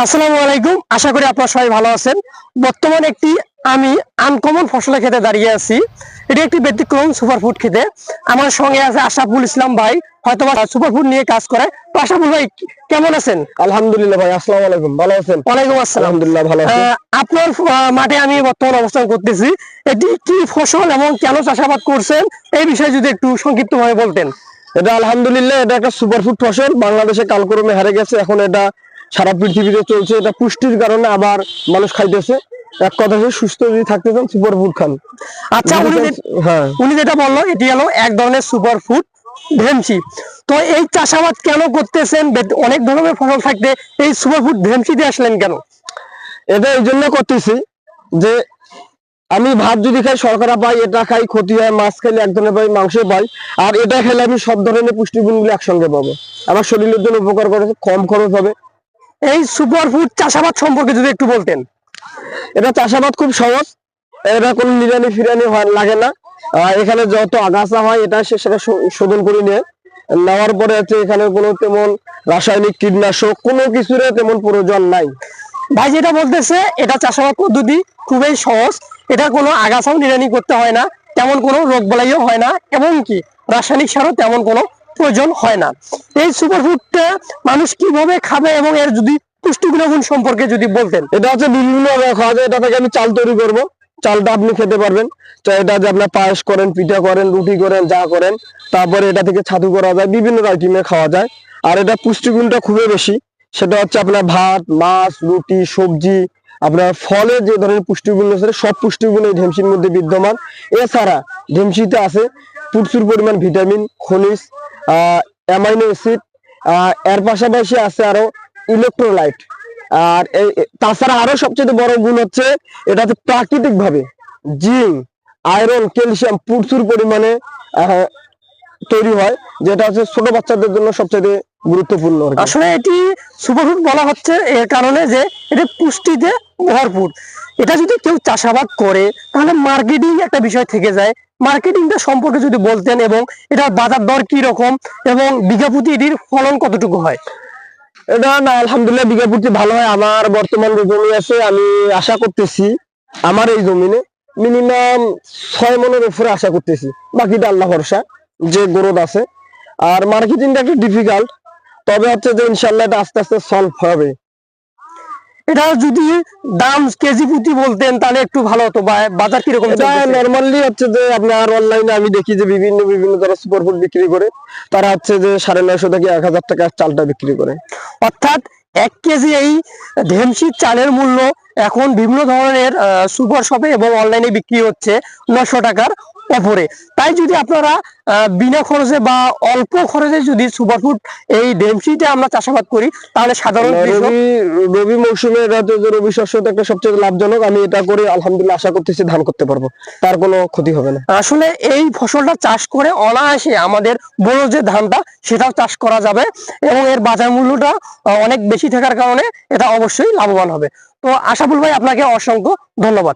আসসালামু আলাইকুম, আশা করি আপনারা সবাই ভালো আছেন। বর্তমানে একটি আমি আনকমন ফসলের খেতে দাঁড়িয়ে আছি। এটি একটি ব্যতিক্রম সুপারফুড খেতে। আমার সঙ্গে আছে আশরাফুল ইসলাম ভাই, হয়তো সুপারফুড নিয়ে কাজ করে। তো আশরাফুল ভাই কেমন আছেন? আলহামদুলিল্লাহ ভাই, আসসালামু আলাইকুম, ভালো আছেন? ওয়ালাইকুম আসসালাম। আলহামদুলিল্লাহ ভালো আছি। আপনার মাঠে আমি বর্তমান অবস্থান করতেছি। এটি কি ফসল এবং কেন চাষাবাদ করছেন এই বিষয়ে যদি একটু সংক্ষিপ্ত ভাবে বলতেন। এটা আলহামদুলিল্লাহ এটা একটা সুপারফুড ফসল, বাংলাদেশে কালক্রমে হারে গেছে, এখন এটা সারা পৃথিবীতে চলছে। এটা পুষ্টির কারণে আবার মানুষ খাইতেছে। এক কথা হচ্ছে সুস্থ যদি থাকতে চান সুপারফুড খান। আচ্ছা, উনি যেটা বললো এটি হলো এক ধরনের সুপারফুড ভেমসি। তো এই চাষাবাদ কেন করতেছেন? অনেক ধরনের ফসল থাকতে এই সুপারফুড ভেমসিতে আসলেন কেন? এটা এই জন্য করতেছি যে আমি ভাত যদি খাই শর্করা পাই, এটা খাই ক্ষতি হয়, মাছ খাইলে এক ধরনের পাই, মাংস পাই, আর এটা খেলে আমি সব ধরনের পুষ্টিগুণগুলো একসঙ্গে পাবো। আমার শরীরের জন্য উপকার করে, কম খরচ হবে। এই সুপারফুড চাষাবাদ সম্পর্কে যদি একটু বলতেন। এটা চাষাবাদ খুব সহজ, এটা কোনো নিরানি ফিরানি লাগে না। এখানে যত আগাছা হয় এটা সেটা শোধন করে নেওয়ার পরে হচ্ছে এখানে কোনো তেমন রাসায়নিক কীটনাশক কোনো কিছুর তেমন প্রয়োজন নাই। ভাই যেটা বলতেছে এটা চাষাবাদ পদ্ধতি খুবই সহজ, এটা কোনো আগাছাও নিরানি করতে হয় না, তেমন কোনো রোগ বালাইও হয় না, এবং কি রাসায়নিক সারও তেমন কোনো প্রয়োজন হয় না। এই সুপারফুডটা মানুষ কিভাবে খাবে এবং এর যদি পুষ্টিগুণ সম্পর্কে যদি বলতেন। এটা হচ্ছে বিভিন্ন খাওয়া যায়। এটা থেকে আমি চাল তৈরি করব, চালটা আপনি খেতে পারবেন। তো এটা যে আপনার পায়েস করেন, পিঠা করেন, রুটি করেন, যা করেন, তারপরে এটা থেকে ছাতু করা যায়, বিভিন্ন আইটেমে খাওয়া যায়। আর এটা পুষ্টিগুণটা খুবই বেশি। সেটা হচ্ছে আপনার ভাত, মাছ, রুটি, সবজি, আপনার ফলে যে ধরনের পুষ্টিগুণ আছে সব পুষ্টিগুণ এই ঢেমসির মধ্যে বিদ্যমান। এছাড়া ঢেমসিতে আছে প্রচুর পরিমাণ ভিটামিন, খনিজ, অ্যামাইনো অ্যাসিড, এর পাশাপাশি আছে আরো ইলেকট্রোলাইট। আর তাছাড়া আরো সবচেয়ে বড় গুণ হচ্ছে এটাতে প্রাকৃতিক ভাবে জিঙ্ক, আয়রন, ক্যালসিয়াম প্রচুর পরিমাণে তৈরি হয়, যেটা হচ্ছে ছোট বাচ্চাদের জন্য সবচেয়ে গুরুত্বপূর্ণ। আসলে এটি সুপারফুড বলা হচ্ছে এর কারণে যে এটা পুষ্টিতে ভরপুর। এটা যদি কেউ চাষাবাদ করে তাহলে মার্কেটিং একটা বিষয় থেকে যায়। মার্কেটিংটা সম্পর্কে যদি বলতেন, এবং এটার বাজার দর কি রকম এবং বিঘা প্রতি এটির ফলন কতটুকু হয়। এটা না আলহামদুলিল্লাহ বিঘা প্রতি ভালো হয়। আমার বর্তমান যে জমি আছে আমি আশা করতেছি আমার এই জমিনে মিনিমাম 6 মনের উপরে আশা করতেছি, বাকিটা আল্লাহ ভরসা যে গ্রোথ আছে। আর মার্কেটিংটা একটু ডিফিকাল্ট, তবে হচ্ছে যে ইনশাল্লাহ এটা আস্তে আস্তে সলভ হবে। এটা যদি দাম কেজি প্রতি বলতেন তাহলে একটু ভালো হতো। বাজার কিরকম? এটা নরমালি হচ্ছে যে আপনার অনলাইনে আমি দেখি যে বিভিন্ন যারা সুপারফুড বিক্রি করে তারা হচ্ছে যে 950 থেকে 1000 টাকা চালটা বিক্রি করে। অর্থাৎ 1 কেজি এই ঢেমসির চালের মূল্য এখন বিভিন্ন ধরনের সুপার শপে এবং অনলাইনে বিক্রি হচ্ছে 900 টাকার উপরে। তাই যদি আপনারা বিনা খরচে বা অল্প খরচে যদি সুপারফুড এই ঢেমসিটা আমরা চাষাবাদ করি তাহলে সাধারণ রবি মৌসুমে রবি শস্য একটা সবচেয়ে লাভজনক। আমি এটা করে আলহামদুলিল্লাহ আশা করতেছি ধান করতে পারবো, তার কোনো ক্ষতি হবে না। আসলে এই ফসলটা চাষ করে অনায়াসে আমাদের বড় যে ধানটা সেটাও চাষ করা যাবে, এবং এর বাজার মূল্যটা অনেক বেশি থাকার কারণে এটা অবশ্যই লাভবান হবে। তো আশাফুল ভাই আপনাকে অসংখ্য ধন্যবাদ।